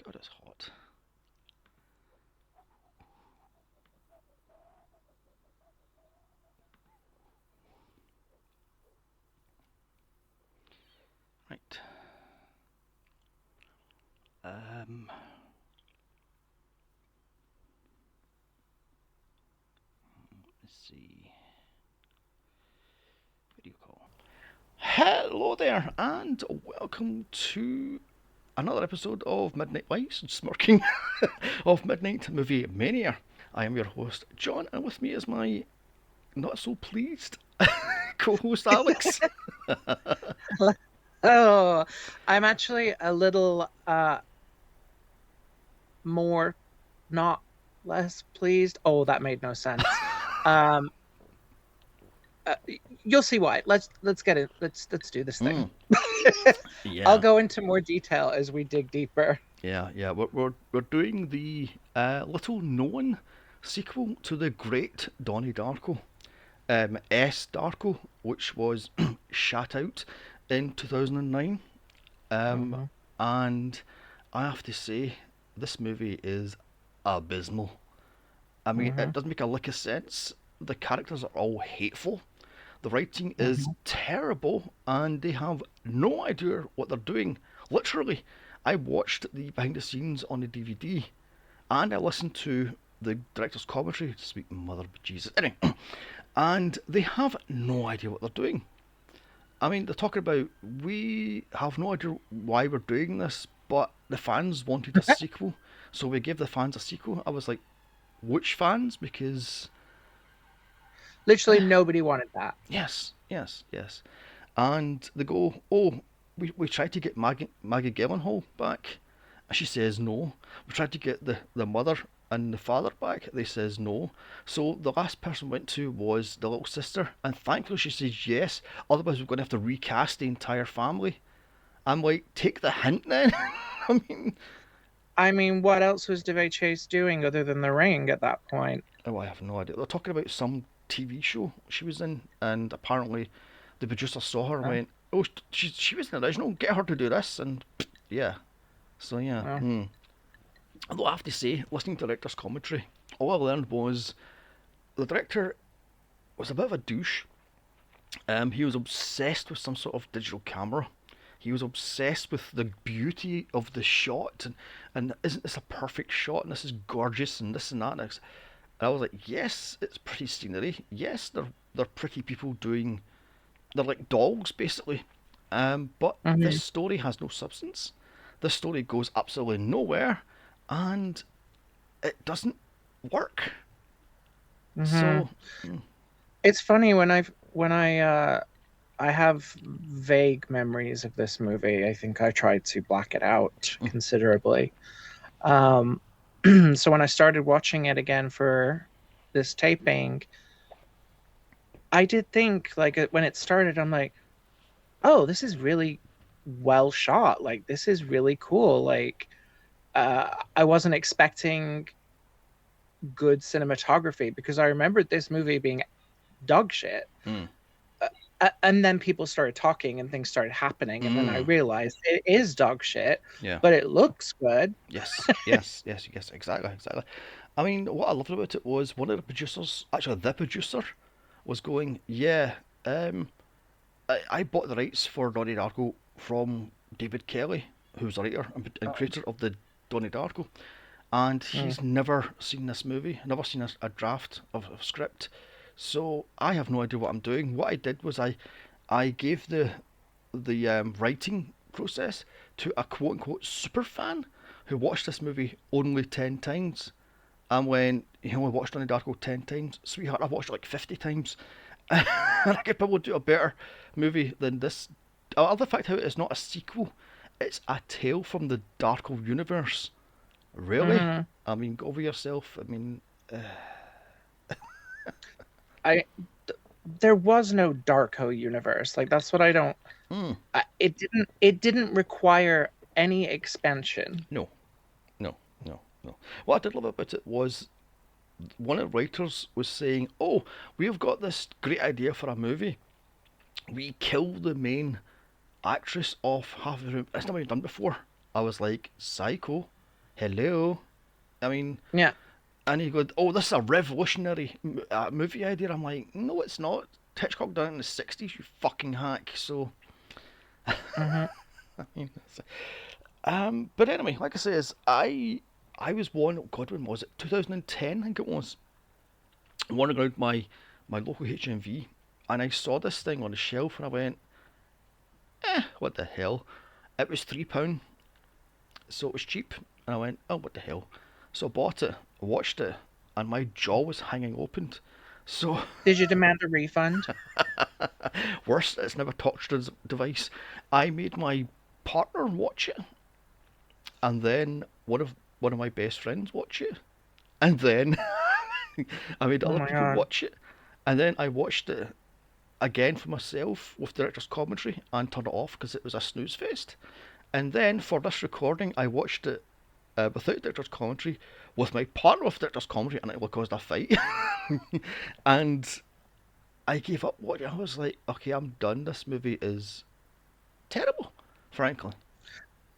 God, it's hot. Right. Um, let's see. What do you call? Hello there, and welcome to another episode of Midnight Lights, smirking, of Midnight Movie Mania. I am your host, John, and with me is my not so pleased co-host, Alex. Oh, I'm actually a little more not less pleased. Oh, that made no sense. Um uh, you'll see why. Let's get it. Let's do this thing. Mm, I'll yeah, go into more detail as we dig deeper. yeah. We're doing the little known sequel to the great Donnie Darko. S Darko, which was shot out in 2009. Um, Hmm. and I have to say, this movie is abysmal. I mean, Hmm. it doesn't make a lick of sense. The characters are all hateful. The writing is Hmm. terrible, and they have no idea what they're doing. Literally, I watched the behind the scenes on the DVD, and I listened to the director's commentary. Sweet mother of Jesus. Anyway, and they have no idea what they're doing. I mean, they're talking about we have no idea why we're doing this, but the fans wanted a sequel, so we gave the fans a sequel. I was like, which fans? Because Literally nobody wanted that. yes, and they go, oh, we tried to get Maggie Gyllenhaal back, and she says no. We tried to get the mother and the father back. They says no. So the last person we went to was the little sister, and thankfully she says yes. Otherwise, we're going to have to recast the entire family. I'm like, take the hint then. I mean, I mean, what else was DeVay Chase doing other than The Ring at that point? oh, I have no idea. They're talking about some TV show she was in, and apparently the producer saw her and Huh? went, "Oh, she was in the original. Get her to do this." And yeah, so yeah. Well, Although I have to say, listening to the director's commentary, all I learned was the director was a bit of a douche. He was obsessed with some sort of digital camera. He was obsessed with the beauty of the shot, and isn't this a perfect shot? And this is gorgeous, and this and that. And I was like, yes, it's pretty scenery. Yes, they're pretty people doing. They're like dogs, basically. But this mhm, story has no substance. This story goes absolutely nowhere, and it doesn't work. mhm. So, mm, It's funny when I have vague memories of this movie. I think I tried to black it out mm, considerably. Um, so when I started watching it again for this taping, I did think like when it started, I'm like, oh, this is really well shot. Like this is really cool. Like I wasn't expecting good cinematography because I remembered this movie being dog shit. mm, And then people started talking and things started happening, and then I mm, realized it is dog shit, yeah, but it looks good. yes, exactly. I mean, what I loved about it was one of the producers, actually the producer, was going, yeah, um, I bought the rights for Donnie Darko from David Kelly, who's the writer and Oh. creator of the Donnie Darko, and Mm. he's never seen this movie, never seen a draft of a script. So I have no idea what I'm doing. What I did was I gave the writing process to a quote unquote super fan who watched this movie only 10 times. And when you only watched Donnie Darko 10 times, sweetheart, I've watched it like 50 times. And I could probably do a better movie than this. I love the fact how it's not a sequel, it's a tale from the Darko universe. Really? Mhm. I mean, go over yourself. I mean, I there was no Darko universe. Like that's what I don't. mm, It didn't require any expansion. no, no. What I did love about it was one of the writers was saying, "Oh, we've got this great idea for a movie. We kill the main actress off half of the room. It's never been done before." I was like, "Psycho." hello. I mean, Yeah. and you go, oh, this is a revolutionary movie idea. I'm like, no, it's not. Hitchcock done it in the '60s, you fucking hack. So, Hmm. I mean, but anyway, like I say, I was one. Oh God, when was it? 2010, I think it was. Wandering around my local HMV, and I saw this thing on the shelf, and I went, what the hell? It was £3, so it was cheap, and I went, oh, what the hell? So I bought it, watched it, and my jaw was hanging open. So Did you demand a refund? worse, it's never touched a device. I made my partner watch it, and then one of my best friends watch it, and then I made Oh other my people god. watch it, and then I watched it again for myself with director's commentary and turned it off because it was a snooze fest. And then for this recording, I watched it without director's commentary with my partner with director's commentary, and it caused a fight. And I gave up watching. I was like, okay, I'm done. This movie is terrible, frankly.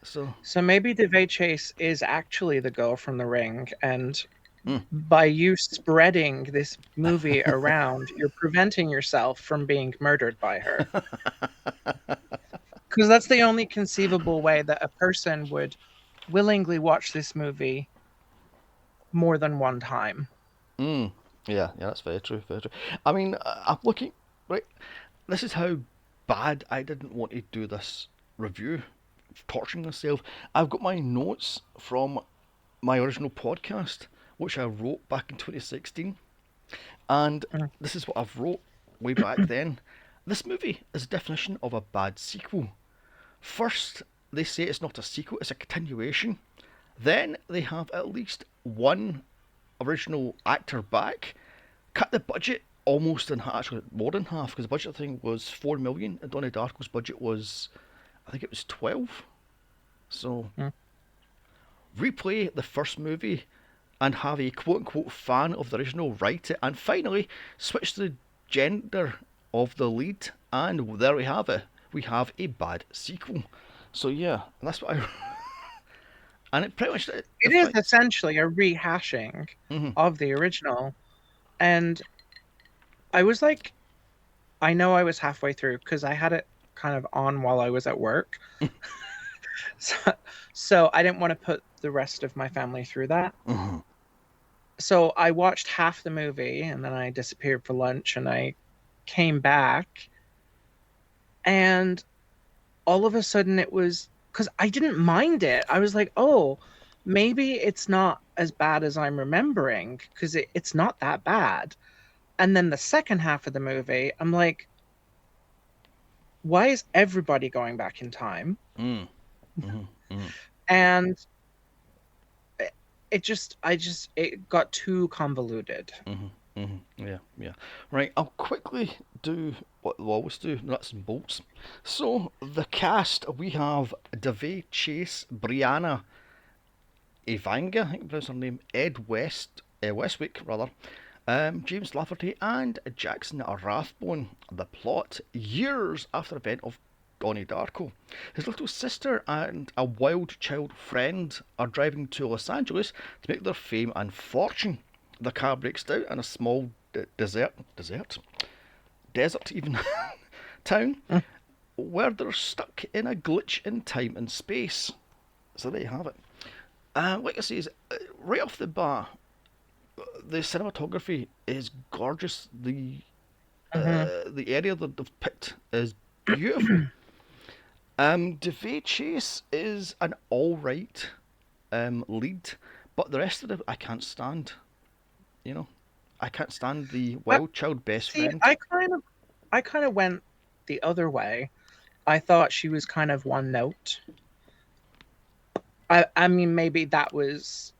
So, So maybe the Chase is actually the girl from The Ring, and mm. by you spreading this movie around, you're preventing yourself from being murdered by her. Because that's the only conceivable way that a person would willingly watch this movie more than one time. Mm. Yeah, yeah, that's very true, very true. I mean, I'm looking, right, this is how bad I didn't want to do this review, torturing myself. I've got my notes from my original podcast, which I wrote back in 2016, and Mm. this is what I've wrote way back then. This movie is a definition of a bad sequel. First, they say it's not a sequel, it's a continuation. Then they have at least one original actor back, cut the budget almost in half, actually more than half, because the budget thing was 4 million, and Donnie Darko's budget was, I think it was 12. So Mm. replay the first movie and have a quote unquote fan of the original write it, and finally switch the gender of the lead, and there we have it. We have a bad sequel. So yeah, that's what I. And it pretty much It is essentially a rehashing Mm-hmm. of the original. And I was like, I know I was halfway through because I had it kind of on while I was at work. So, so I didn't want to put the rest of my family through that. Mm-hmm. So I watched half the movie and then I disappeared for lunch and I came back and all of a sudden it was because I didn't mind it. I was like, oh, maybe it's not as bad as I'm remembering because it's not that bad. And then the second half of the movie, I'm like, why is everybody going back in time? Mm. Mm-hmm. Mm-hmm. And it got too convoluted. Mm-hmm. Mm-hmm. Yeah, yeah. Right, I'll quickly do what we always do, nuts and bolts. So, the cast, we have Davy Chase, Brianna Evanga, I think that's her name, Ed Westwick, rather, James Lafferty, and Jackson Rathbone. The plot: years after the event of Donnie Darko, his little sister and a wild child friend are driving to Los Angeles to make their fame and fortune. The car breaks down in a small desert even town, Mm. where they're stuck in a glitch in time and space. So there you have it. Like I say, right off the bat, the cinematography is gorgeous. Mhm. The area that they've picked is beautiful. DeVay Chase is an all right lead, but the rest of it I can't stand. You know, I can't stand the I, wild child best see, friend. I kind of went the other way. I thought she was kind of one note. I mean, maybe that was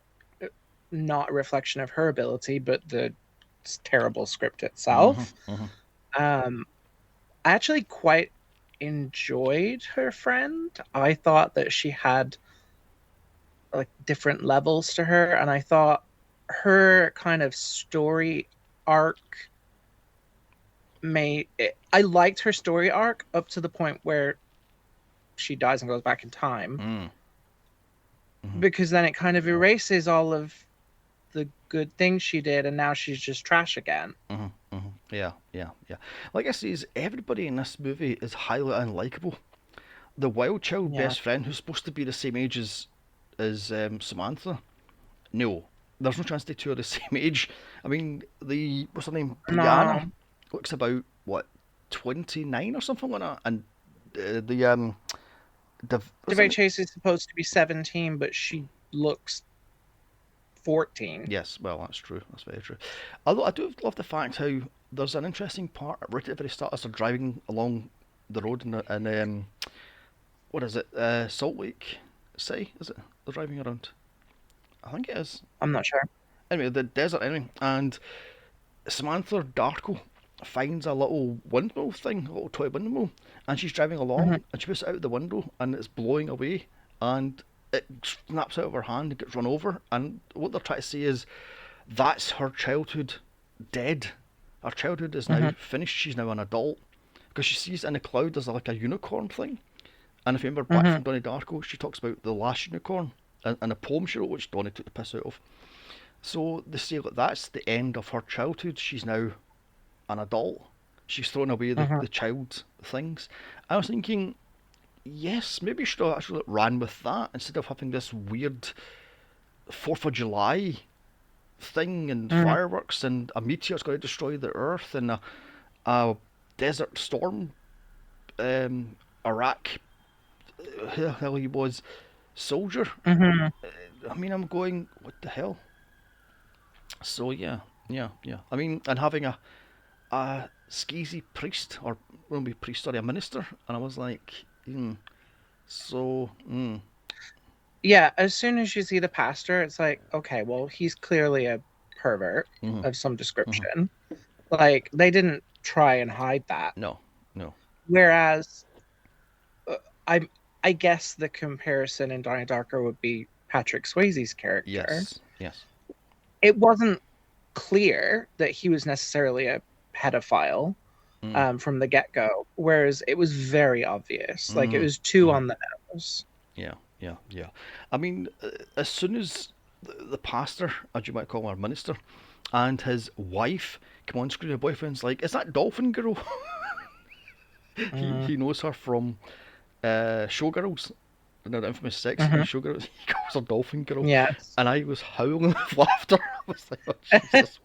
not a reflection of her ability, but the terrible script Mm-hmm, itself. mm-hmm, Um, I actually quite enjoyed her friend. I thought that she had like different levels to her, and I thought her kind of story arc I liked her story arc up to the point where she dies and goes back in time. mm. mhm, because then it kind of erases all of the good things she did, and now she's just trash again. mhm, mhm. Yeah, yeah, yeah. Like I says, everybody in this movie is highly unlikable. The wild child Yeah. best friend, who's supposed to be the same age as Samantha, no, there's no chance they two are the same age. I mean, the what's her name, Brianna, No. looks about what 29 or something like that, and the what's her DeVay name? Chase is supposed to be 17, but she looks 14. Yes, well, that's true. That's very true. Although I do love the fact how there's an interesting part right at the very start as they're driving along the road in what is it? Salt Lake City, is it? They're driving around. I think it is. I'm not sure. Anyway, the desert anyway, and Samantha Darko finds a little windmill thing, a little toy windmill, and she's driving Hmm. along and she puts it out the window and it's blowing away and it snaps out of her hand and gets run over. And what they're trying to say is that's her childhood dead. Her childhood is now Hmm. finished. She's now an adult because she sees in the cloud there's like a unicorn thing. And if you remember back Hmm. from Donnie Darko, she talks about the last unicorn and a poem she wrote, which Donnie took the piss out of. So they say that that's the end of her childhood. She's now an adult. She's thrown away Hmm. the child things. I was thinking, yes, maybe you should have actually ran with that instead of having this weird 4th of July thing and Hmm. fireworks and a meteor's going to destroy the Earth and a desert storm. Iraq, who the hell he was, soldier. Hmm. I mean, I'm going, what the hell? So yeah, yeah, yeah. I mean, and having a skeezy priest or maybe priest or a minister, and I was like, so, Yeah, as soon as you see the pastor, it's like, okay, well, he's clearly a pervert mm, of some mm, description. Like, they didn't try and hide that. no, no, Whereas, uh, I I guess the comparison in Donnie Darko would be Patrick Swayze's character. yes, yes, It wasn't clear that he was necessarily a pedophile mm, from the get go, whereas it was very obvious. Like, it mm, was too mm, on the nose. yeah, yeah, yeah. I mean, as soon as the pastor, as you might call him, our minister, and his wife come on screen, the boyfriend's like, "Is that Dolphin Girl?" he Mm-hmm. he knows her from Showgirls, the infamous sex scene in Mm-hmm. Showgirls. He calls her Dolphin Girl, Yes. and I was howling with laughter. I was like, "Oh Jesus!"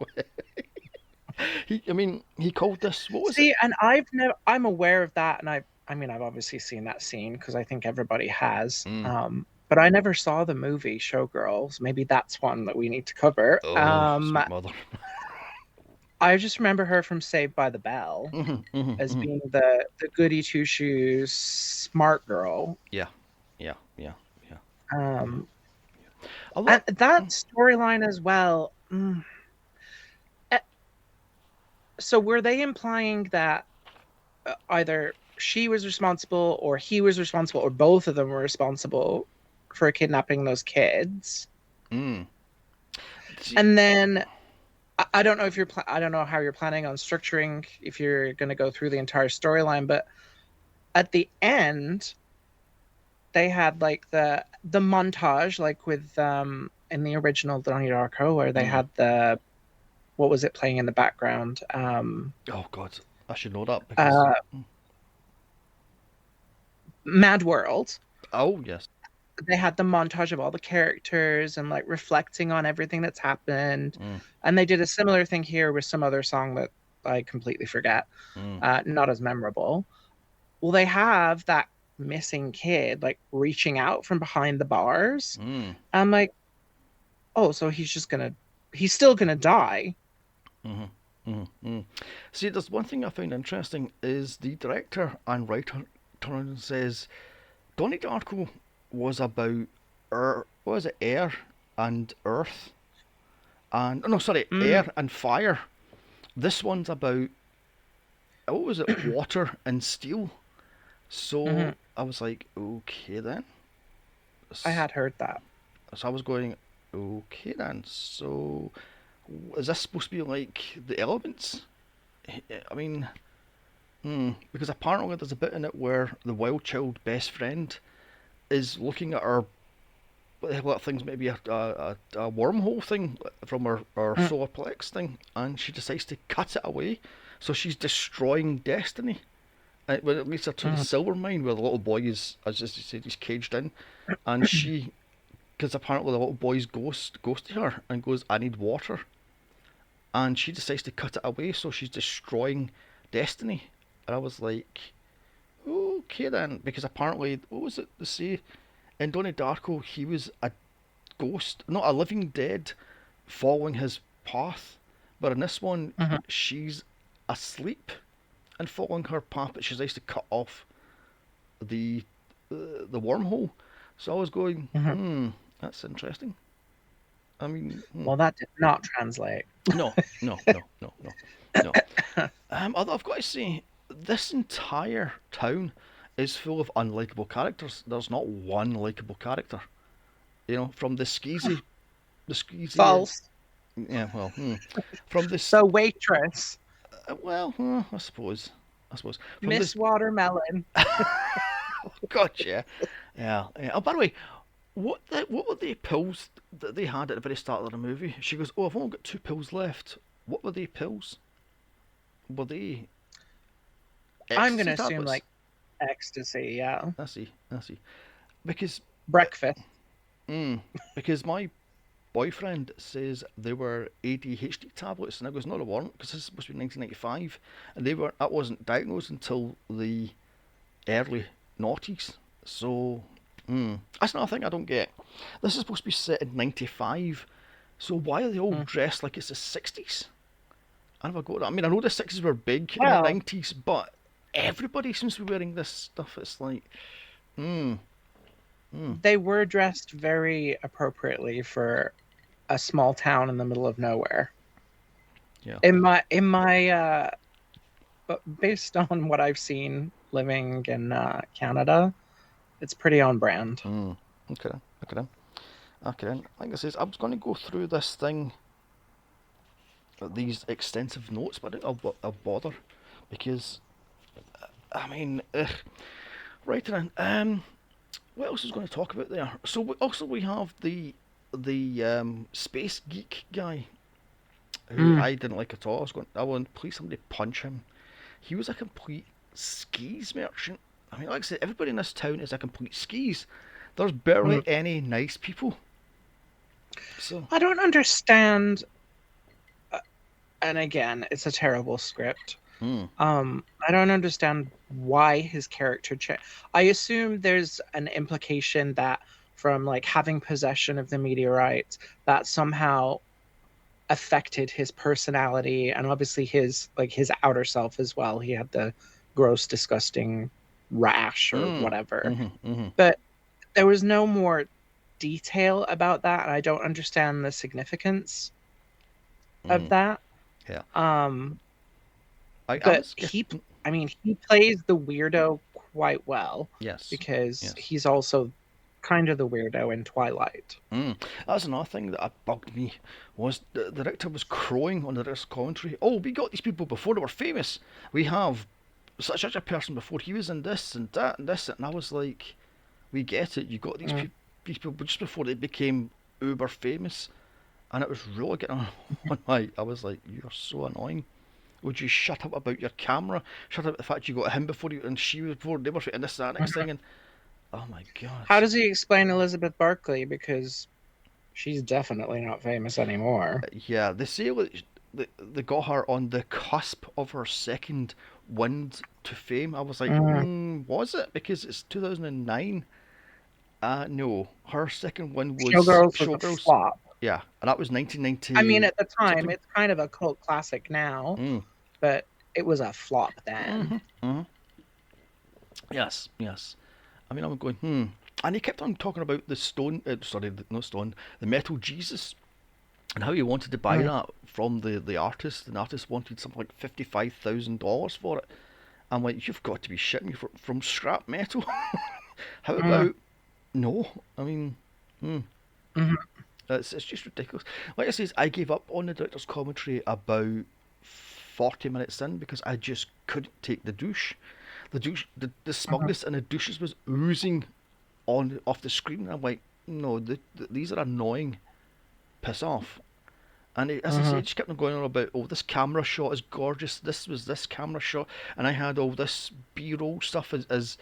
I mean, he called this. What was it? See, and I've never, I'm aware of that, and I mean, I've obviously seen that scene because I think everybody has. Mm. But I never saw the movie Showgirls. Maybe that's one that we need to cover. Oh, sweet mother. I just remember her from Saved by the Bell Hmm, hmm, as hmm. being the goody two shoes smart girl. Yeah, yeah, yeah, yeah, yeah. Um, A and lot. that storyline as well. Eh, So were they implying that either she was responsible or he was responsible or both of them were responsible for kidnapping those kids? Mm. See, And then I don't know if I don't know how you're planning on structuring if you're going to go through the entire storyline, but at the end they had like the montage like with in the original Donnie Darko where they mm. had the what was it playing in the background? Oh God, I should know that because. Uh, Mad World. Oh yes. They had the montage of all the characters and like reflecting on everything that's happened. Mm, And they did a similar thing here with some other song that I completely forget, mm, not as memorable. Well, they have that missing kid like reaching out from behind the bars. mm, I'm like, oh, so he's still gonna die. mm, mm, mm. See, there's one thing I find interesting is the director and writer turn around and says Donnie Darko was about what was it, air and earth and oh, no, sorry, Mm. air and fire. This one's about what was it, water and steel. Hmm. So I was like, okay then. I So had heard that. I was going, okay then. So is this supposed to be like the elements? I mean, because apparently there's a bit in it where the wild child best friend is looking at her what the hell that thing's maybe a wormhole thing from her Mm. solar plex thing, and she decides to cut it away. So she's destroying destiny. When it leads her to the Mm. silver mine where the little boy is, as you said, he's caged in, and she, because apparently the little boy's ghost goes to her and goes, "I need water," and she decides to cut it away. So she's destroying destiny, and I was like, okay then, because apparently, what was it to say? In Donnie Darko, he was a ghost, not a living dead, following his path. But in this one, Mhm. she's asleep and following her path, but she's nice to cut off the the wormhole. So I was going, Mhm. that's interesting. I mean, Well, that did not translate. no, no, no, no, no, no. Although I've got to say, this entire town is full of unlikable characters. There's not one likable character. You know, from the skeezy, False. yeah, well, from this, The waitress, well, I suppose, from Miss this, Watermelon. gotcha, yeah. Oh, by the way, what were the pills that they had at the very start of the movie? She goes, "Oh, I've only got 2 pills left." What were they pills? Were they I'm gonna ecstasy assume tablets? like ecstasy. Yeah, I see. Because, breakfast. mm, because my boyfriend says they were ADHD tablets, and I goes, "No, they weren't, because this is supposed to be 1995, and they were. That wasn't diagnosed until the early noughties." So, that's another thing I don't get. This is supposed to be set in '95, so why are they all Mm. dressed like it's the '60s? I never got that. I mean, I know the '60s were big in the Well, '90s, but everybody seems to be wearing this stuff. It's like, hmm, they were dressed very appropriately for a small town in the middle of nowhere. yeah, In my but based on what I've seen living in Canada, it's pretty on brand. okay, okay, okay. Like I says, I was going to go through this thing, these extensive notes, but I think I'll bother because I mean, right then. What else is going to talk about there? So we have the space geek guy who Mm. I didn't like at all. I want please somebody punch him. He was a complete skis merchant. I mean, like I said, everybody in this town is a complete skis. There's barely Mm. any nice people. So, I don't understand. uh, And again, it's a terrible script. mm, I don't understand why his character changed. I assume there's an implication that from like having possession of the meteorite, that somehow affected his personality and obviously his outer self as well. He had the gross, disgusting rash or whatever. mm-hmm. But there was no more detail about that, and I don't understand the significance of that. Yeah. Um, I but was he, getting I mean, he plays the weirdo quite well yes, because yes. he's also kind of the weirdo in Twilight. That's another thing that bugged me was the director was crowing on the director's commentary. Oh, we got these people before they were famous. We have such a person before he was in this and that and this, and I was like, we get it. You got Mm. these people just before they became uber famous, and it was really getting on my. I was like, you are so annoying. Would you shut up about your camera? Shut up about the fact you got him before you and she was before they were and this that next thing and oh my god. How does he explain Elizabeth Barkley? Because she's definitely not famous anymore. Yeah, they say that they got her on the cusp of her second wind to fame. I was like, Mm. was it? Because it's 2009. No, her second one was Showgirls was a Showgirls. flop. Yeah, and that was I mean, 1990 at the time, something. it's kind of a cult classic now, Mm. but it was a flop then. Mm-hmm. Yes, yes. I mean, I'm going, And he kept on talking about the stone, sorry, no stone, the metal Jesus, and how he wanted to buy Mm. that from the artist. And the artist wanted something like $55,000 for it. I'm like, you've got to be shitting me from scrap metal. How Mm. about no? I mean, hmm. Mhm. It's just ridiculous. Like I says, I gave up on the director's commentary about 40 minutes in because I just couldn't take the douche. The Mhm. smugness in the douches was oozing on off the screen. I'm like, no, these are annoying. Piss off. And as I say, Mm-hmm. it just kept on going on about, oh, this camera shot is gorgeous. This was this camera shot, and I had all this B-roll stuff as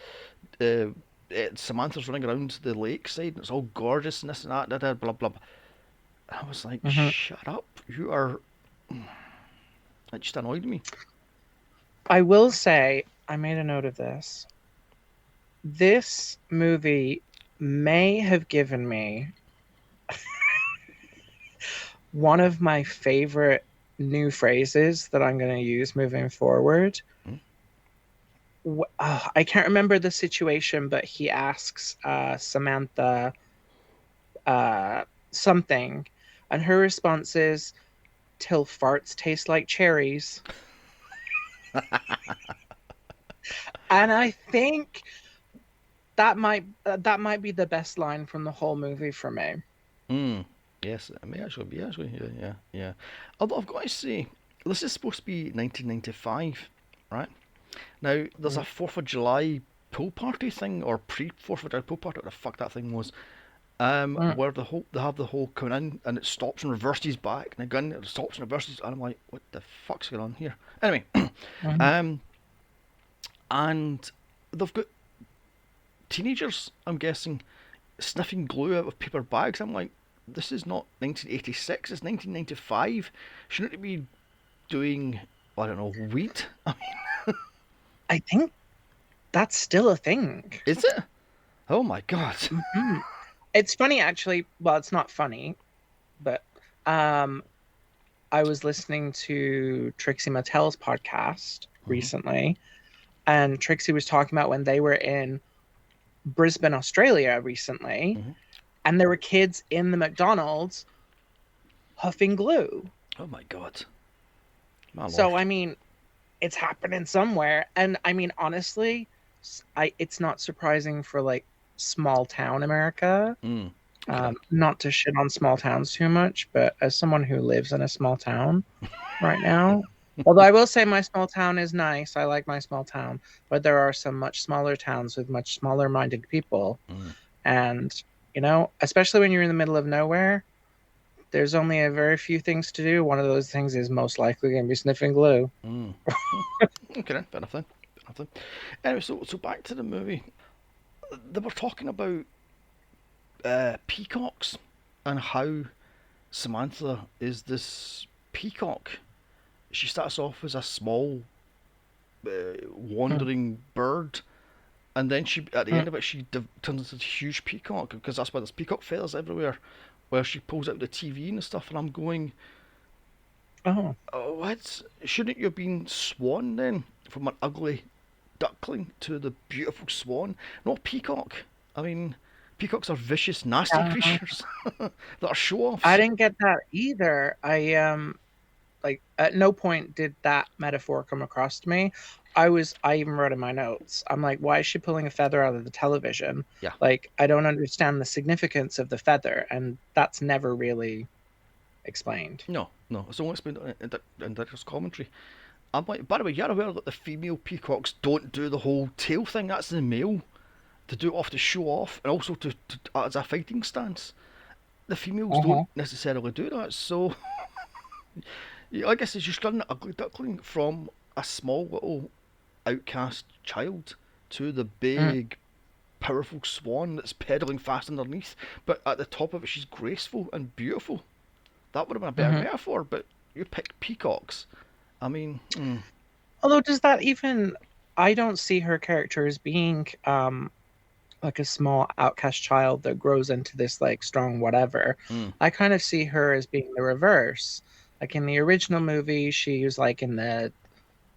Samantha's running around the lakeside, and it's all gorgeous and this and that, blah blah blah. And I was like, Mm-hmm. shut up! You are. It just annoyed me. I will say, I made a note of this. This movie may have given me one of my favorite new phrases that I'm going to use moving forward. Mm. I can't remember the situation, but he asks Samantha something, and her response is, "Till farts taste like cherries." And I think that might be the best line from the whole movie for me. Mm. Yes, it may actually be actually. Yeah, yeah, yeah. Although I've got to say, this is supposed to be 1995, right? Now there's a Mm. 4th of July pool party thing or pre 4th of July pool party, what the fuck that thing was. Mm. Where they have the whole coming in and it stops and reverses back, and again it stops and reverses, and I'm like, what the fuck's going on here? Anyway, Mhm. um, and they've got teenagers, I'm guessing, sniffing glue out of paper bags. I'm like, this is not 1986, it's 1995. Shouldn't it be doing, I don't know, weed? I think that's still a thing. Is it? Oh my god. Mhm. It's funny, actually. Well, it's not funny, but um, I was listening to Trixie Mattel's podcast Mhm, recently, and Trixie was talking about when they were in Brisbane, Australia recently, mhm. and there were kids in the McDonald's huffing glue. Oh my god. My lord. So, I mean, it's happening somewhere. And I mean, honestly, it's not surprising for like small town America. Mm. Okay. Not to shit on small towns too much, but as someone who lives in a small town right now, although I will say my small town is nice, I like my small town, but there are some much smaller towns with much smaller minded people. Mm. And, especially when you're in the middle of nowhere, there's only a very few things to do. One of those things is most likely going to be sniffing glue. Mm. Okay then, fair enough then. Fair enough then. Anyway, so back to the movie. They were talking about peacocks and how Samantha is this peacock. She starts off as a small, Hmm. wandering bird, and then she, at the Hmm. end of it, she turns into a huge peacock because that's why there's peacock feathers everywhere. Where she pulls out the TV and stuff, and I'm going, Oh, oh, what? Shouldn't you have been swan then? From an ugly duckling to the beautiful swan? Not peacock. I mean, peacocks are vicious, nasty uh, creatures that are show I offs. didn't get that either. Like at no point did that metaphor come across to me. I even wrote in my notes. I'm like, why is she pulling a feather out of the television? Yeah, Like, I don't understand the significance of the feather, and that's never really explained. no, no. It's only explained in director's commentary. I'm like, by the way, you're aware that the female peacocks don't do the whole tail thing? That's the male. To do it off to show off and also to as a fighting stance. The females don't Uh-huh. necessarily do that, so yeah, I guess it's just an ugly duckling from a small little outcast child to the Mm. big, powerful swan that's pedaling fast underneath. But at the top of it, she's graceful and beautiful. That would have been a better Hmm. metaphor, but you picked peacocks. I mean, Although, does that even? I don't see her character as being like a small outcast child that grows into this like strong whatever. mm, I kind of see her as being the reverse. Like in the original movie, she was like in the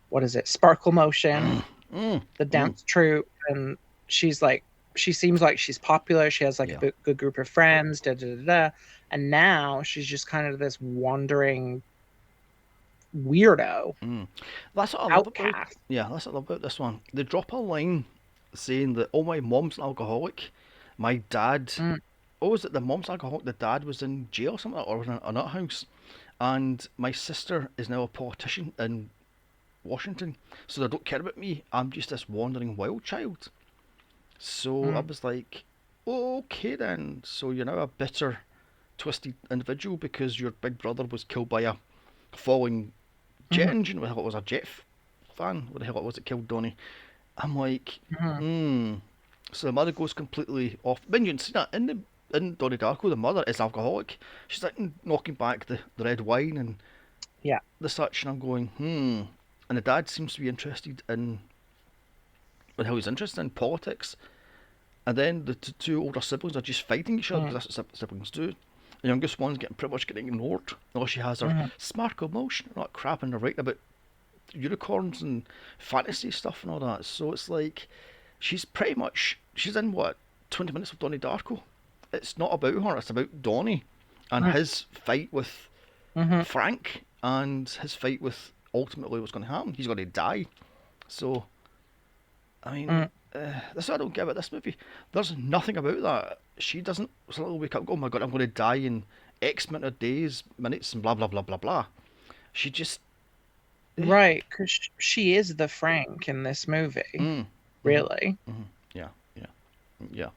what is it, Sparkle Motion, mm, mm, the mm, dance troupe, and she's like she seems like she's popular. She has like a yeah. good group of friends, da da da da. And now she's just kind of this wandering weirdo Mm. That's what I love about. outcast. Yeah, that's what I love about this one. They drop a line saying that, "Oh, my mom's an alcoholic. My dad. Mm, Oh, is it the mom's alcoholic? The dad was in jail or something, or was in a nut house, and my sister is now a politician in Washington. So they don't care about me. I'm just this wandering wild child." So I mm, was like, okay then. So you're now a bitter, twisted individual because your big brother was killed by a falling jet Mhm, engine. What the hell, it was a jet fan? What the hell was it killed Donnie? I'm like, mhm. hmm. So the mother goes completely off. When you see that in Donnie Darko, the mother is alcoholic. She's like knocking back the red wine and Yeah. the such, and I'm going, hmm. And the dad seems to be interested in, well, how he's interested in politics. And then the two older siblings are just fighting each other Mm, because that's what siblings do. The youngest one's getting pretty much getting ignored. All she has her mhm. sparkle motion, and all that crap, and they're writing about unicorns and fantasy stuff and all that. So it's like she's in what 20 minutes of Donnie Darko. It's not about her. It's about Donnie and Mm, his fight with mhm, Frank and his fight with ultimately what's going to happen. He's going to die. So I mean, mm. that's what I don't get about this movie. There's nothing about that. She doesn't suddenly wake up and go, oh my god, I'm going to die in X amount of days, minutes, and blah, blah, blah, blah, blah. She just. Eh, Right, because she is the Frank in this movie, mm, mm-hmm, really. mm-hmm, yeah, yeah, yeah.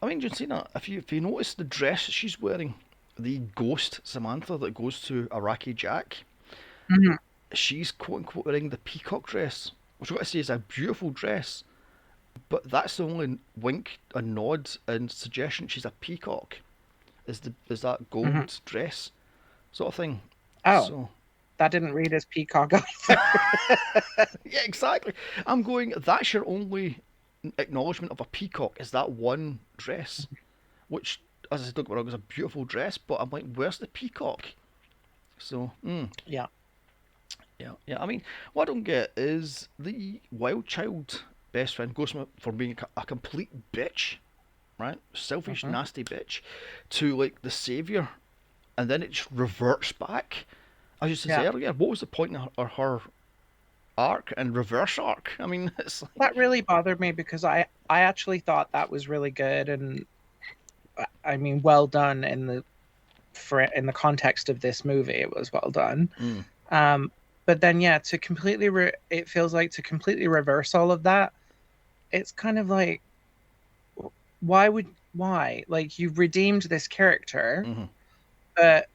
I mean, Justina, if you notice the dress she's wearing, the ghost Samantha that goes to Iraqi Jack, Mhm, she's quote unquote wearing the peacock dress, which I've got to say is a beautiful dress. But that's the only wink, a nod, and suggestion she's a peacock. Is that mhm. gold dress sort of thing. Oh, So that didn't read as peacock either. yeah, exactly. I'm going. That's your only acknowledgement of a peacock is that one dress, which, as I said, don't get me wrong, is a beautiful dress. But I'm like, where's the peacock? So Yeah. yeah, yeah. I mean, what I don't get is the wild child best friend goes from being a complete bitch, right, selfish, Mhm. nasty bitch, to like the savior, and then it just reverts back. As you said Yeah. earlier, what was the point in her arc and reverse arc? I mean, it's like, That really bothered me because I actually thought that was really good and I mean well done in the context of this movie. It was well done. mm, Um, but then yeah, it feels like to completely reverse all of that. It's kind of like why like you've redeemed this character, mm-hmm, but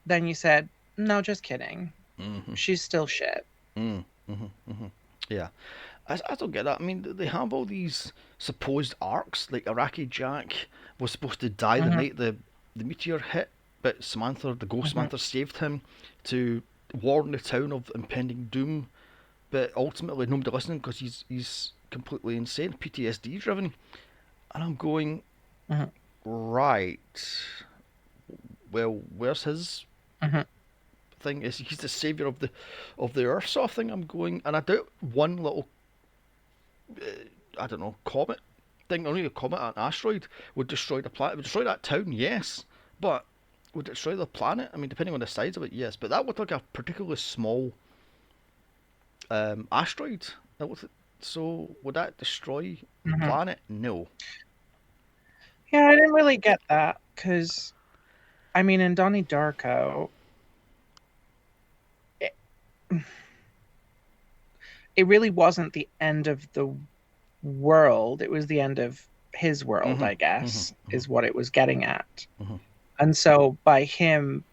then you said no, just kidding. mm-hmm, She's still shit. mm-hmm, mm-hmm. Yeah, I don't get that. I mean, they have all these supposed arcs, like Iraqi Jack was supposed to die the Hmm. night the meteor hit, but Samantha, the ghost Hmm. Samantha, saved him to warn the town of impending doom. But ultimately, nobody listening because he's completely insane, PTSD driven. And I'm going, Hmm. right. Well, where's his Hmm. thing? Is he's the savior of the earth sort of thing? I'm going, and I doubt one little I don't know comet thing, only a comet, an asteroid would destroy the planet. Would destroy that town, yes, but would it destroy the planet? I mean, depending on the size of it, yes. But that would look like a particularly small asteroid. So would that destroy the Hmm. planet? No. Yeah, I didn't really get that because I mean, in Donnie Darko, it, it really wasn't the end of the world. It was the end of his world, Mhm. I Mhm. guess, Mhm. is what it was getting at. Mhm. And so by him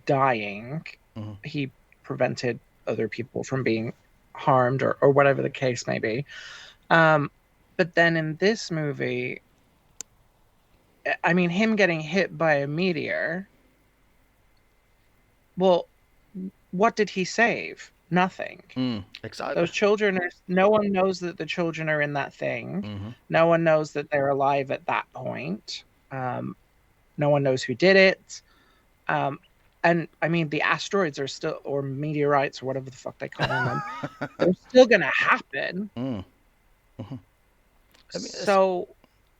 dying, Mhm. he prevented other people from being harmed or whatever the case may be. Um, but then in this movie, I mean, him getting hit by a meteor, well, what did he save? Nothing. Exactly. Those children are, no one knows that the children are in that thing. Mhm. No one knows that they're alive at that point. No one knows who did it. Um, and I mean, the asteroids are still, or meteorites, or whatever the fuck they calling them, they're still going to happen. Mm. Mhm. I mean, So,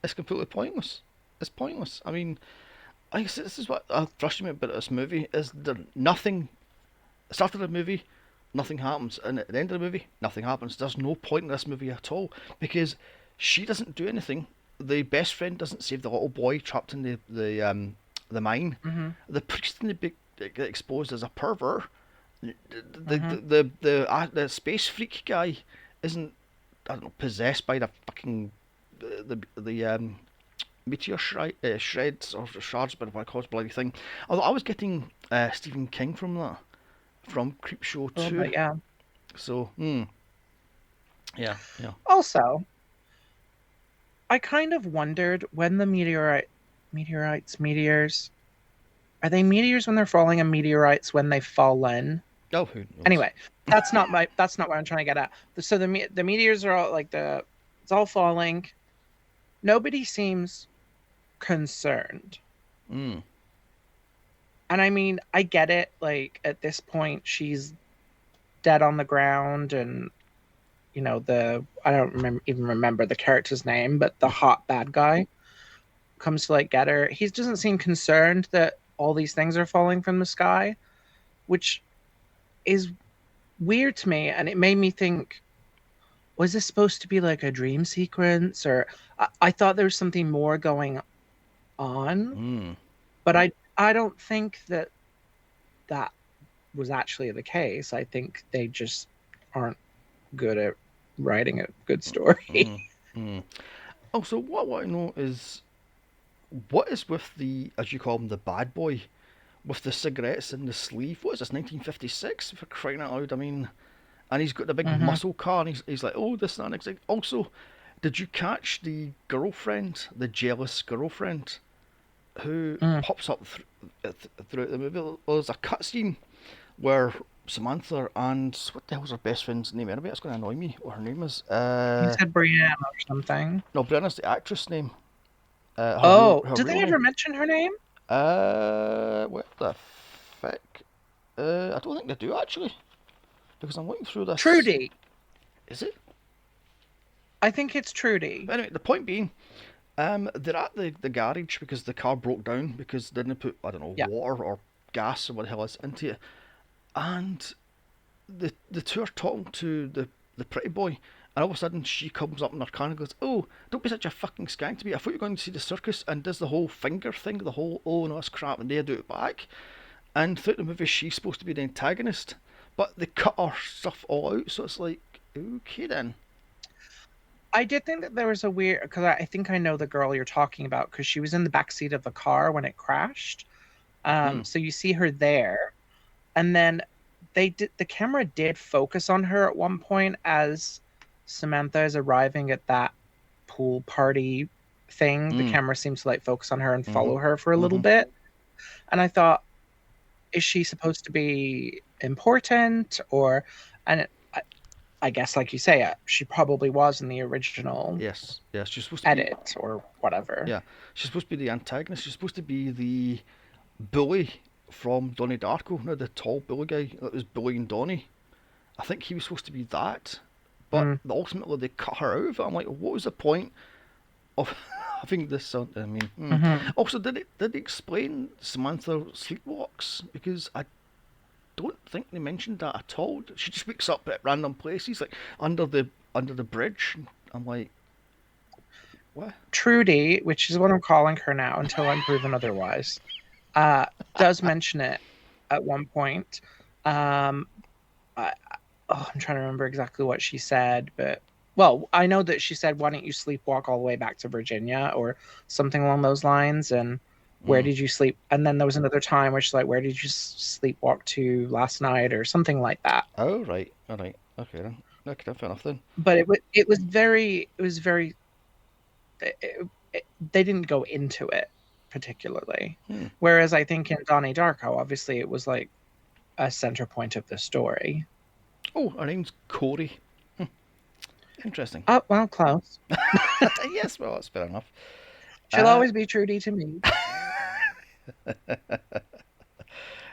it's completely pointless. It's pointless. I mean, I guess this is what frustrates me about this movie is there nothing. Start of the movie, nothing happens, and at the end of the movie, nothing happens. There's no point in this movie at all because she doesn't do anything. The best friend doesn't save the little boy trapped in the mine. mhm, The priest in the big get exposed as a pervert. mhm, The space freak guy isn't, I don't know, possessed by the fucking the shreds or shards, but I call it bloody thing. Although I was getting Stephen King from that, from Creepshow A little 2. bit, yeah. So, yeah, yeah. Also, I kind of wondered when the meteors, are they meteors when they're falling and meteorites when they fall in? Oh, who knows? Anyway, that's not what I'm trying to get at. So the meteors are all like it's all falling. Nobody seems concerned. Mm, And I mean, I get it. Like at this point, she's dead on the ground, and the I don't even remember the character's name, but the hot bad guy comes to like get her. He doesn't seem concerned that all these things are falling from the sky, which is weird to me, and it made me think, was this supposed to be like a dream sequence, or I thought there was something more going on, mm, but I don't think that was actually the case. I think they just aren't good at writing a good story. mm, mm. Also, what I want to know is what is with the, as you call him, the bad boy with the cigarettes in the sleeve? What is this, 1956? For crying out loud! I mean, and he's got the big Hmm. muscle car, and he's like, oh, this, that, and exact. Also, did you catch the girlfriend, the jealous girlfriend, who Mm. pops up throughout the movie? Well, there's a cutscene where Samantha and what the hell's her best friend's name? Anyway, it's going to annoy me. What her name is? You said Brienne or something. No, Brenna's the actress name. Oh, Her did real they name. ever mention her name? What the fuck? I don't think they do actually, because I'm looking through this. Trudy. Is it? I think it's Trudy. But anyway, the point being, they're at the garage because the car broke down because they didn't put, I don't know, Yeah. water or gas or what the hell is into it, and the two are talking to the pretty boy, and all of a sudden she comes up in her car and goes, "Oh, don't be such a fucking skank to me. I thought you were going to see the circus," and does the whole finger thing, the whole oh no, that's crap, and they do it back. And throughout the movie, she's supposed to be the antagonist, but they cut her stuff all out, so it's like, okay then. I did think that there was a weird, because I think I know the girl you're talking about, because she was in the back seat of the car when it crashed. Hmm. So you see her there, and then the camera did focus on her at one point as Samantha is arriving at that pool party thing. The Hmm. camera seems to like focus on her and Mhm. follow her for a little Mhm. bit, and I thought, is she supposed to be important, or and I guess like you say, she probably was in the original Yes. Yes. She's supposed to be. edit or whatever. Yeah. She's supposed to be the antagonist. She's supposed to be the bully from Donnie Darko. No, the tall bully guy that was bullying Donnie. I think he was supposed to be that, but Mm. ultimately they cut her out of it. I'm like, what was the point of having this? I mean, Hmm. also did it explain Samantha sleepwalks? Because I don't think they mentioned that at all. She just wakes up at random places, like under the bridge. I'm like, what? Trudy, which is what I'm calling her now until I'm proven otherwise, does mention it at one point. Um, I, I'm trying to remember exactly what she said, but well, I know that she said, "Why don't you sleepwalk all the way back to Virginia?" or something along those lines. And where Mm. did you sleep? And then there was another time where she's like, "Where did you sleepwalk to last night?" or something like that. Oh right, all right, okay then. Okay, fair enough then. But it was very they didn't go into it particularly. Hmm. Whereas I think in Donnie Darko, obviously it was like a center point of the story. Oh, her name's Corey. Interesting. Oh, well, close. Yes, well that's fair enough. She'll Uh, always be Trudy to me.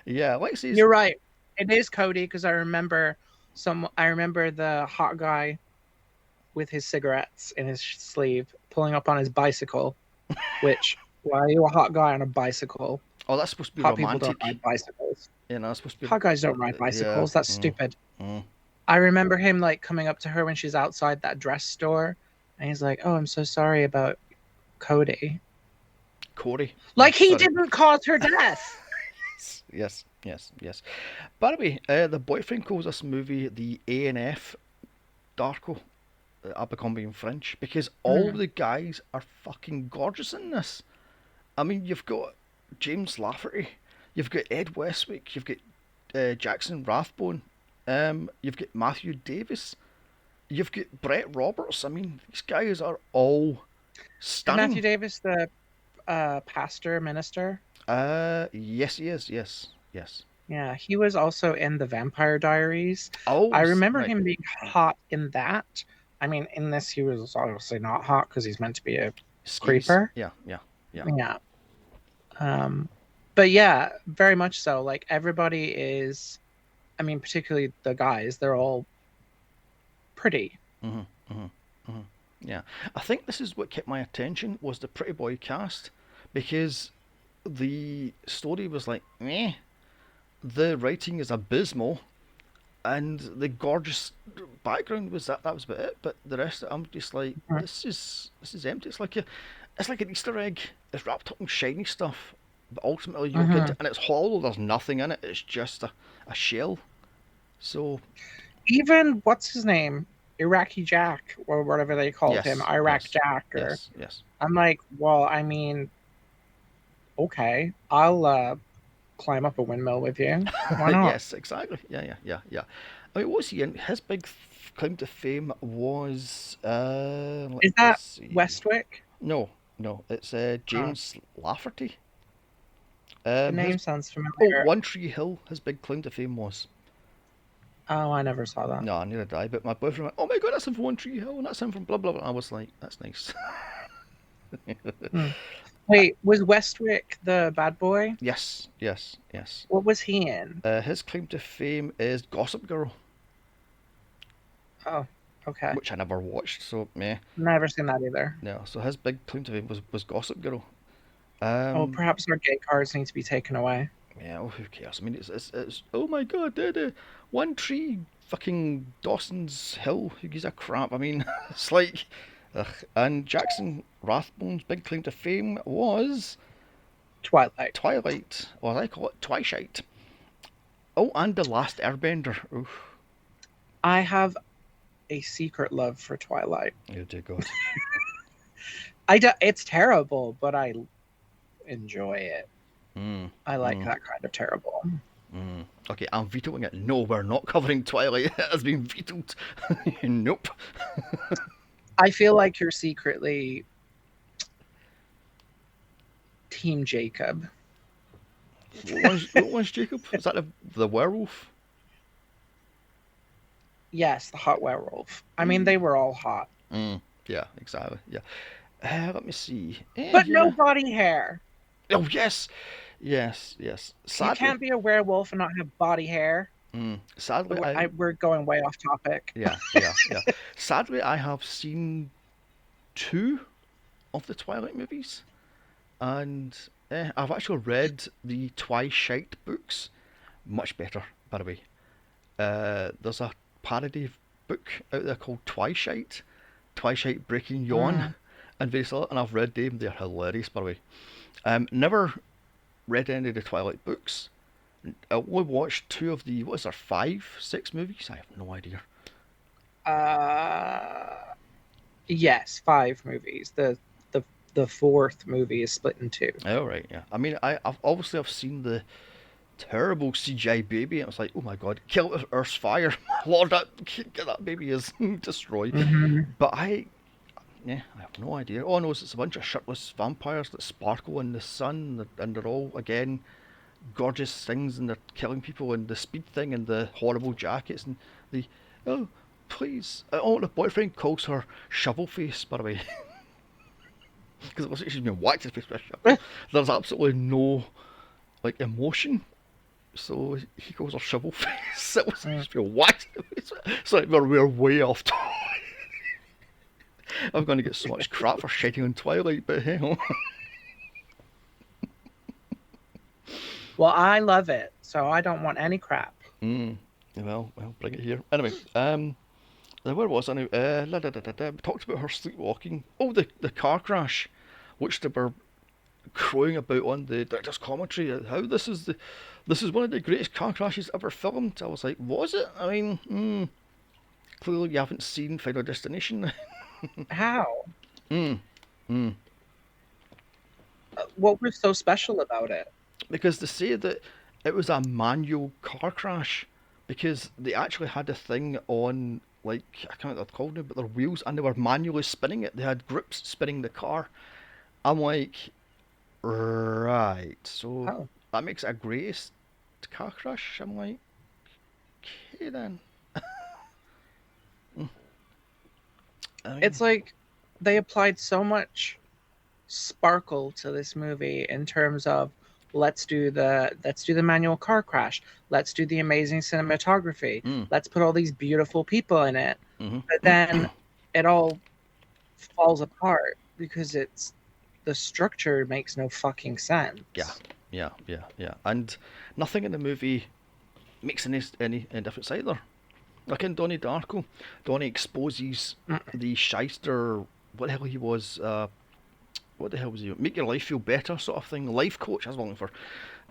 yeah, Lexi's. You're right. It is Cody because I remember the hot guy with his cigarettes in his sleeve pulling up on his bicycle, which why are you a hot guy on a bicycle? Oh, that's supposed to be Hot people don't romantic. ride bicycles. You know, that's supposed to be. Hot guys don't ride Yeah. bicycles. That's stupid. Mm. I remember him like coming up to her when she's outside that dress store, and he's like, "Oh, I'm so sorry about Cody." Corey. Like he Sorry. didn't cause her death. Yes, yes, yes. By the way, the boyfriend calls this movie the A and F Darko. Abercrombie and French, because all Mm. the guys are fucking gorgeous in this. I mean, you've got James Lafferty, you've got Ed Westwick, you've got Jackson Rathbone, you've got Matthew Davis, you've got Brett Roberts. I mean, these guys are all And Matthew stunning. Davis, the pastor, minister. Yes, he is. Yes, yes. Yeah, he was also in the Vampire Diaries. I Oh, remember right. him being hot in that. I mean, in this, he was obviously not hot because he's meant to be a Skis. creeper. Yeah, yeah, yeah. Yeah. Um, but yeah, very much so. Like everybody is, I mean, particularly the guys, they're all pretty. Mhm, mhm, mhm. Yeah, I think this is what kept my attention was the Pretty Boy cast, because the story was like, meh. The writing is abysmal, and the gorgeous background was that. That was about it. But the rest, I'm just like, Mhm. this is empty. It's like an Easter egg. It's wrapped up in shiny stuff, but ultimately you look into Mhm. it and it's hollow. There's nothing in it. It's just a shell. So Even what's his name, Iraqi Jack, or whatever they called him, yes, Iraq yes, Jack, or yes, yes. I'm like, well, I mean, okay, I'll climb up a windmill with you. Why not? Yes, exactly. Yeah, yeah, yeah, yeah. I mean, what's he in? His big claim to fame was, let Is me that see. Westwick? No, no, it's Oh, James Lafferty. the His name sounds familiar. One Tree Hill. His big claim to fame was. Oh, I never saw that. No, neither did I. But my boyfriend went, "Oh my god, that's him from One Tree Hill, and that's him from blah blah blah." I was like, "That's nice." Hmm. Wait, was Westwick the bad boy? Yes, yes, yes. What was he in? His claim to fame is Gossip Girl, Oh, okay. which I never watched, so meh. Never seen that either. No, so his big claim to fame was Gossip Girl. Oh, Um, perhaps our gay cards need to be taken away. yeah, oh, who cares? I mean, it's oh my god, the One Tree fucking Dawson's Hill. Who gives a crap? I mean, it's like, ugh. And Jackson Rathbone's big claim to fame was Twilight. Twilight, or as I call it, Twishite. Oh, and The Last Airbender. Oof, I have a secret love for Twilight. oh dear God. It's terrible, but I enjoy it. Mm, I like mm, that kind of terrible. mm. Okay, I'm vetoing it. No, we're not covering Twilight. It has been vetoed. Nope. I feel like you're secretly Team Jacob. What one's Jacob? Is that the werewolf? Yes, the hot werewolf. I mean, Mm, they were all hot, yeah, exactly. Yeah. Let me see. but no Yeah. body hair. Oh yes, yes, yes. You Sadly, can't be a werewolf and not have body hair. sadly, We're going way off topic. yeah, yeah, yeah. Sadly, I have seen two of the Twilight movies, and I've actually read the Twishite books. Much better, by the way. There's a parody book out there called Twishite, Twishite Breaking Yawn, Mm. and various other, and I've read them. They're hilarious, by the way. Never read any of the Twilight books. I only watched two of the, what is there, five, six movies? I have no idea. Uh, yes, 5 movies. The fourth movie is split in two. Oh, right, yeah. I mean, I've seen the terrible CGI baby, and I was like, oh my god, kill it with Earth's fire. Lord, that baby is destroyed. Hmm. But yeah, I have no idea. All I know is it's a bunch of shirtless vampires that sparkle in the sun, and they're all, again, gorgeous things, and they're killing people, and the speed thing, and the horrible jackets, and the, oh, please. Oh, the boyfriend calls her Shovel Face, by the way. Because it looks like she's been whacked in the face with a shovel. There's absolutely no, like, emotion. So he calls her Shovel Face. It was like she's been whacked in the face. It's like we're way off topic. I'm going to get so much crap for shitting on Twilight, but hell. Well, I love it, so I don't want any crap. Mm. Well, bring it here. Anyway, where was I now? We talked about her sleepwalking. Oh, the car crash, which they were crowing about on the director's commentary. How this is one of the greatest car crashes ever filmed. I was like, was it? I mean, Clearly, you haven't seen Final Destination. How? mm, mm. What was so special about it? Because they say that it was a manual car crash because they actually had a thing on, like, I can't remember what they're called now, but their wheels, and they were manually spinning it. They had grips spinning the car. I'm like, right, so Oh, that makes it a greatest car crash. I'm like, okay then. Mm, I it's mean, like they applied so much sparkle to this movie in terms of let's do the manual car crash, let's do the amazing cinematography, mm, let's put all these beautiful people in it, but mm-hmm. then it all falls apart because the structure makes no fucking Yeah, sense. yeah. And nothing in the movie makes any difference either. Like in Donnie Darko, Donnie exposes Mm. the shyster, what the hell he was, what the hell was he? Make your life feel better, sort of thing. Life coach, I was looking for.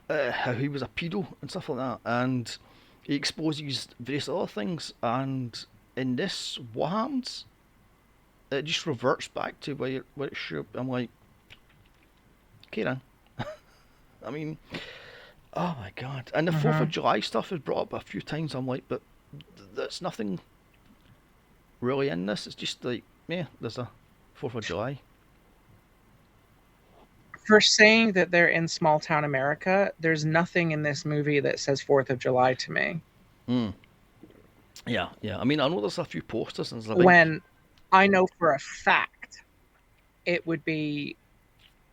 How he was a pedo and stuff like that. And he exposes various other things. And in this, what happens? It just reverts back to where it should. I'm like, okay then. I mean, oh my god. And the 4th of Hmm. July stuff is brought up a few times. I'm like, but there's nothing really in this. It's just like, yeah, there's a 4th of July. For saying that they're in small town America, there's nothing in this movie that says 4th of July to me. Mm. Yeah. I mean, I know there's a few posters and there's a big. When I know for a fact it would be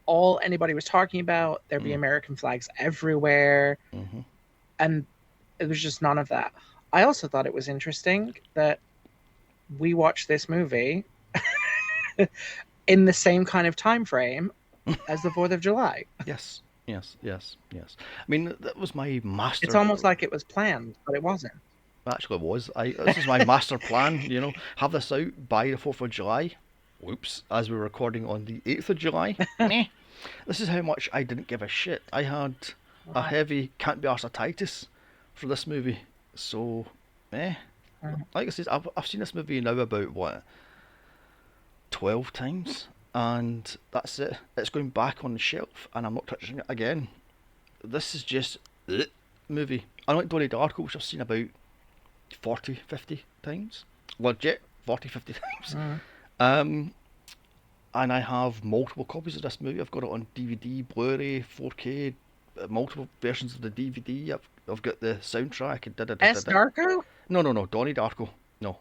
all anybody was talking about. There'd be Mm, American flags everywhere, hmm and it was just none of that. I also thought it was interesting that we watched this movie in the same kind of time frame as the 4th of July. yes. I mean, that was my It's master. almost like it was planned, but it wasn't. Actually, was I? This is my master plan. Have this out by the 4th of July. Whoops! As we're recording on the 8th of July. Meh. This is how much I didn't give a shit. I had a heavy can't be arseitis for this movie. So, eh. Like I said, I've seen this movie now about what 12 times, and that's it. It's going back on the shelf, and I'm not touching it again. This is just movie. Unlike Donnie Darko, which I've seen about 40, 50 times. Legit, 40, 50 times. Mm. Um, and I have multiple copies of this movie. I've got it on DVD, Blu-ray, 4K, multiple versions of the DVD. I've got the soundtrack and da da da da S da. Darko? No. Donnie Darko. No.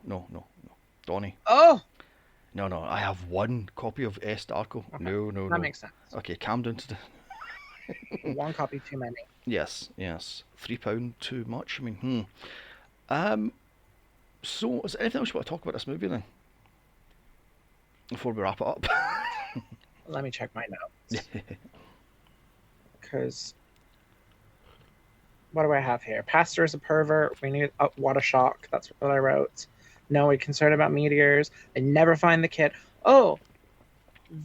Donnie. Oh, No. I have one copy of S Darko. okay. That No. makes sense. Okay, calm down to the. One copy too many. Yes. £3 too much. I mean, Um, so, is there anything else you want to talk about this movie then? Before we wrap it up? Let me check my notes. Because what do I have here? Pastor is a pervert. We need. Oh, what a shock. That's what I wrote. No, we concerned about meteors. I never find the kid. Oh,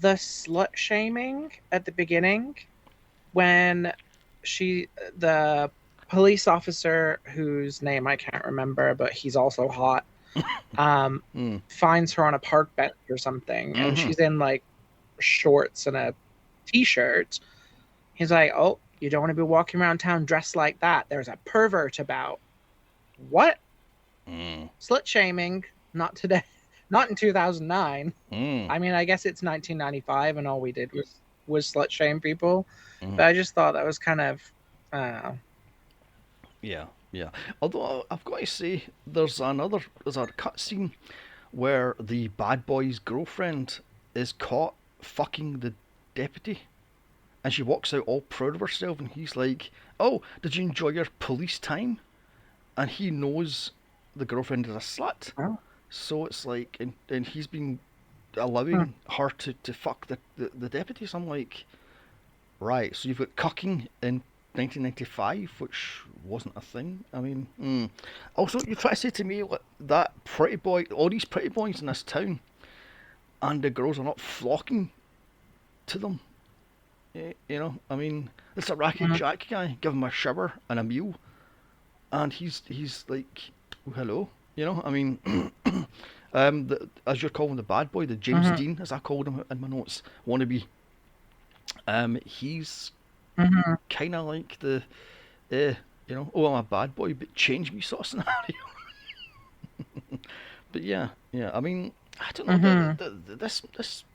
the slut shaming at the beginning when the police officer whose name I can't remember, but he's also hot, mm. finds her on a park bench or something, and Mm-hmm. she's in like shorts and a t-shirt. He's like, "Oh, you don't want to be walking around town dressed like that. There's a pervert about." What? Mm. Slut shaming? Not today. Not in 2009. Mm. I mean, I guess it's 1995, and all we did was slut shame people. Mm. But I just thought that was kind of, uh, Yeah. Although I've got to say, there's a cut scene where the bad boy's girlfriend is caught fucking the deputy, and she walks out all proud of herself, and he's like, "Oh, did you enjoy your police time?" And he knows the girlfriend is a slut, oh, so it's like, and he's been hmm, allowing her to fuck the deputy. So I'm like, right, so you've got cucking in 1995, which wasn't a thing. I mean, also, you try to say to me like, that pretty boy, all these pretty boys in this town, and the girls are not flocking to them. I mean, it's a racket hmm. jack guy. Give him a shower and a meal, and he's like, oh, hello. You know, I mean, as you're calling the bad boy, the James Hmm. Dean, as I called him in my notes, wannabe. He's Hmm. kind of like the, uh, oh, I'm a bad boy, but change me sort of scenario. But yeah, yeah. I mean, I don't know. Hmm. This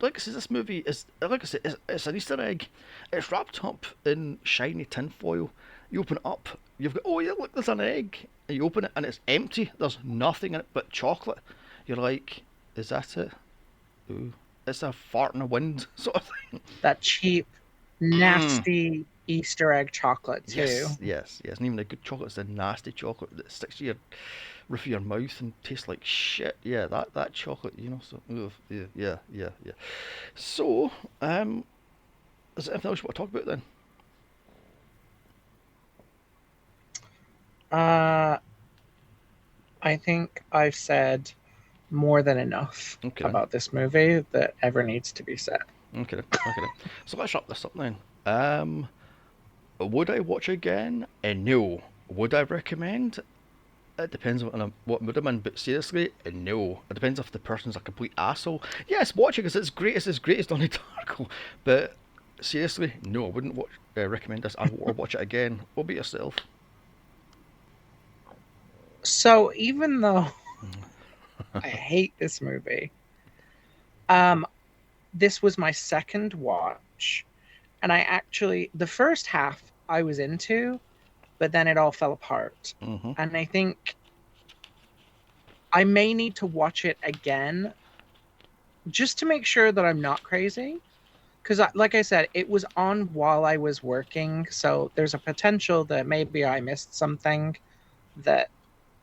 like I said, this movie is like I said, it's an Easter egg. It's wrapped up in shiny tinfoil. You open it up, you've got, oh yeah, look, there's an egg. And you open it and it's empty. There's nothing in it but chocolate. You're like, is that it? Ooh, it's a fart in the wind sort of thing. That cheap, Mm. nasty Easter egg chocolate Yes, too. yes, yes. And even the good chocolate is the nasty chocolate that sticks to your roof of your mouth and tastes like shit. Yeah, that chocolate, So, ugh, yeah, yeah, yeah, yeah. So, is there anything else you want to talk about then? Uh, I think I've said more than enough Okay then. about this movie that ever needs to be said. Okay then. Okay then. So let's wrap this up then. Would I watch again? No. Would I recommend? It depends on what mood I'm in, but seriously, no. It depends if the person's a complete asshole. Yes, watch it because it's as great as Donnie Darko, but seriously, no, I wouldn't recommend this or watch it again. What about yourself? So even though I hate this movie, um, this was my second watch, and I actually the first half I was into, but then it all fell apart. Mm-hmm. And I think I may need to watch it again just to make sure that I'm not crazy. Because, like I said, it was on while I was working. So there's a potential that maybe I missed something that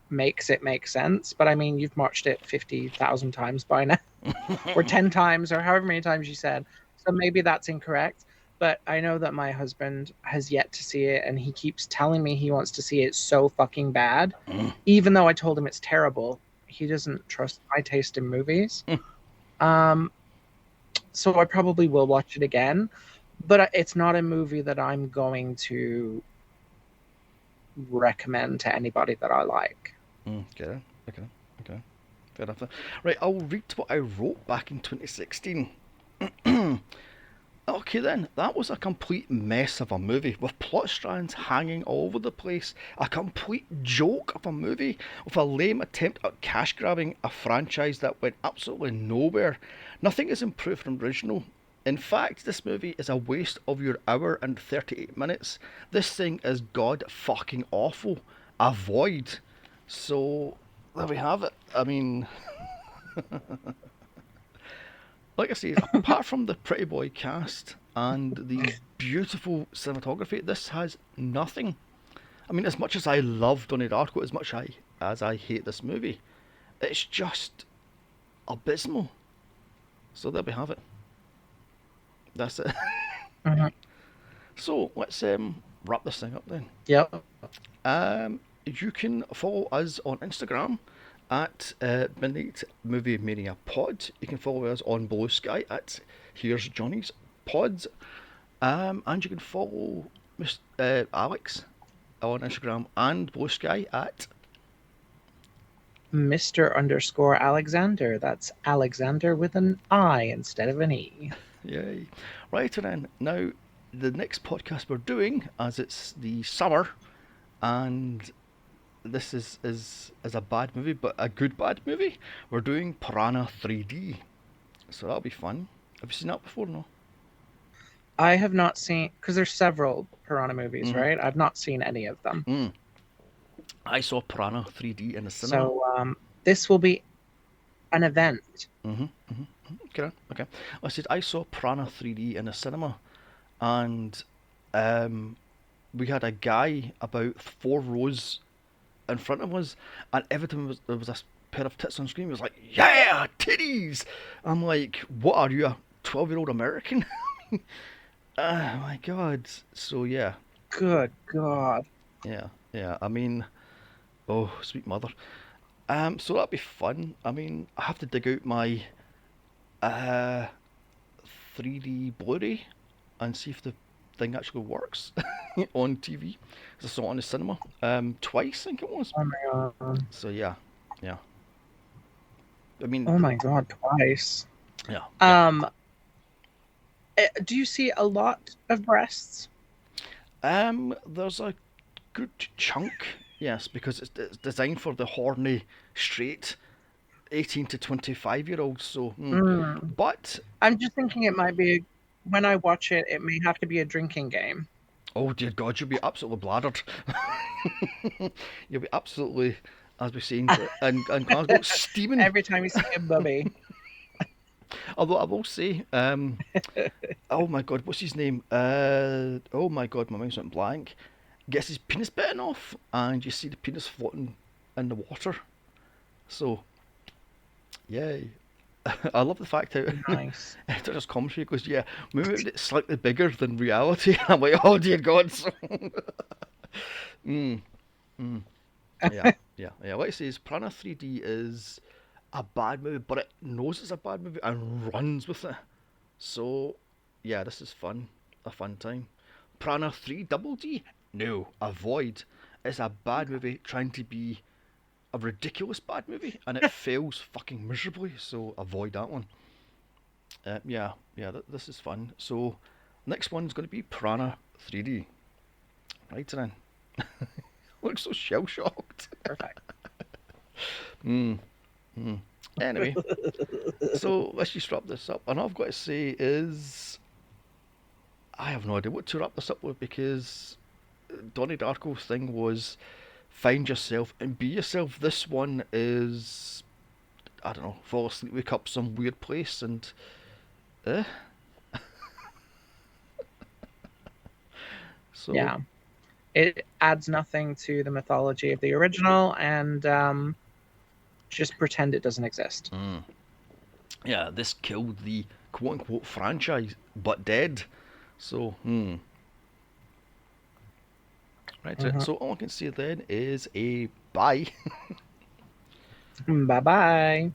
makes it make sense. But I mean, you've watched it 50,000 times by now, or 10 times, or however many times you said. So maybe that's incorrect. But I know that my husband has yet to see it, and he keeps telling me he wants to see it so fucking bad. Even though I told him it's terrible, he doesn't trust my taste in movies. Um, so I probably will watch it again, but it's not a movie that I'm going to recommend to anybody that I like. Okay, okay, okay. Fair enough. Right, I'll read what I wrote back in 2016. Okay then, that was a complete mess of a movie with plot strands hanging all over the place. A complete joke of a movie with a lame attempt at cash grabbing a franchise that went absolutely nowhere. Nothing is improved from the original. In fact, this movie is a waste of your hour and 38 minutes. This thing is god fucking awful. Avoid. So, there we have it. I mean, like I say, apart from the pretty boy cast and the beautiful cinematography, this has nothing. I mean, as much as I love Donnie Darko, as I hate this movie, it's just abysmal. So there we have it. That's it. Mhm. So let's wrap this thing up then. Yep. You can follow us on Instagram at Midnight Movie Mania Pod. You can follow us on Blue Sky at Here's Johnny's Pods. And you can follow Alex on Instagram and Blue Sky at. Mr. underscore Alexander. That's Alexander with an I instead of an E. Yay. Right then. Now, the next podcast we're doing, as it's the summer, and this is a bad movie, but a good bad movie. We're doing Piranha 3D, so that'll be fun. Have you seen that before? No. I have not seen, because there's several Piranha movies, Mm-hmm. right? I've not seen any of them. Mm. I saw Piranha 3D in the cinema. So this will be an event. Mm-hmm. Mm-hmm. Okay. Okay. I said I saw Piranha 3D in the cinema, and um, we had a guy about 4 rows in front of us, and every time there was a pair of tits on screen, he was like, "Yeah, titties!" I'm like, "What are you, a 12-year-old American?" Oh my god. So yeah, Good God. yeah, yeah. I mean, oh sweet mother. So that'd be fun. I mean, I have to dig out my uh 3D Blu-ray and see if the thing actually works on TV. 'Cause I saw it on the cinema twice, I think it was. Oh my God. So yeah, yeah. I mean, Oh my god, twice. yeah, yeah. Um, do you see a lot of breasts? There's a good chunk, yes, because it's designed for the horny, straight 18 to 25-year-olds. So, Mm. but I'm just thinking it might be when I watch it, it may have to be a drinking game. oh dear God, you'll be absolutely bladdered. You'll be absolutely, as we say in Glasgow, steaming. Every time you see a bubby. Although I will say, oh my God, what's his name? Oh my God, my mind's went blank. Gets his penis bitten off, and you see the penis floating in the water. So, yay. I love the fact how Nice. after this commentary goes, yeah, maybe it's slightly bigger than reality. I'm like, oh dear God. So, mm, mm, yeah, yeah, yeah. Like I say, Prana 3D is a bad movie, but it knows it's a bad movie and runs with it. So, yeah, this is fun. A fun time. Prana 3 Double D? No, avoid. It's a bad movie trying to be a ridiculous bad movie, and it fails fucking miserably, so avoid that one. Yeah, yeah, this is fun. So, next one's going to be Prana 3D. Right then. Looks so shell shocked. Perfect. Mm, mm. Anyway, so let's just wrap this up. And all I've got to say is I have no idea what to wrap this up with because Donnie Darko's thing was find yourself and be yourself. This one is I don't know, fall asleep, wake up some weird place, and eh. So Yeah. It adds nothing to the mythology of the original and just pretend it doesn't exist. yeah, this killed the quote unquote franchise, but dead. So right. Mhm. So all I can say then is a bye. Bye bye.